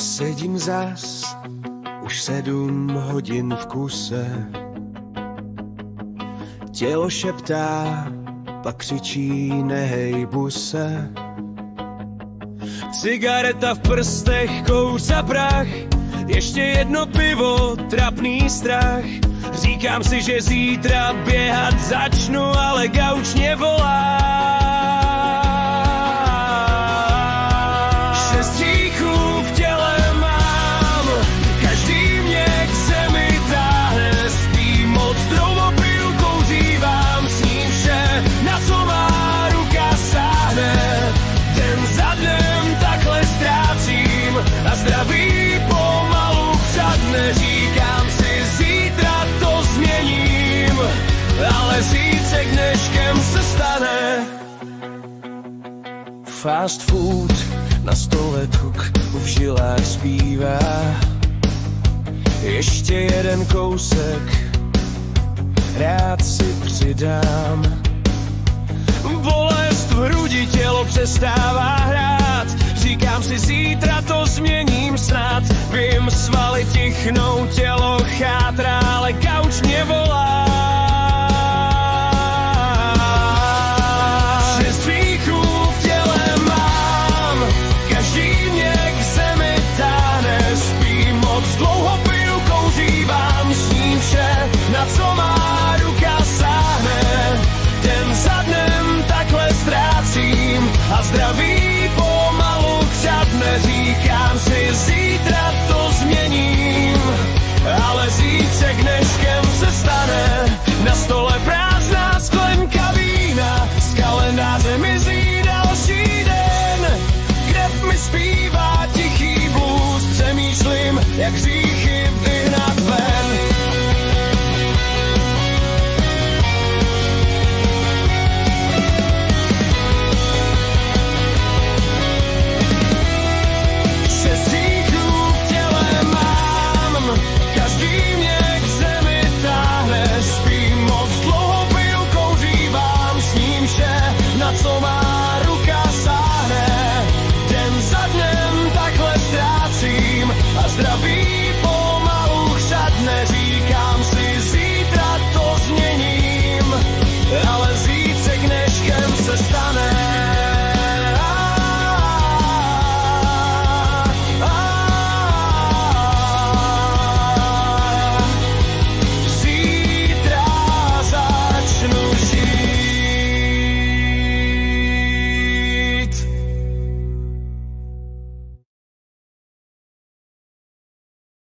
Sedím zas už 7 hodin v kuse. Tělo šeptá, pak křičí nehejbu se. Cigareta v prstech, kouř a prach, ještě jedno pivo, trapný strach. Říkám si, že zítra běhat začnu, ale gauč mě volá. 6 hříchů v těle mám, každý mě k zemi táhne. Spím moc, dlouho piju, kouřívám, sním vše, na co má ruka sáhne. Den za dnem takhle ztrácím a zdraví pomalu přadne. Říkám si, zítra to změním, ale zítřek dneškem se stane. Fast food na stole, tuk v žilách zpívá. Ještě jeden kousek, rád si přidám. Bolest v hrudi, tělo přestává hrát. Říkám si, zítra to změním snad. Vím, svaly tichnou, tělo chátrá, ale gauč mě volá.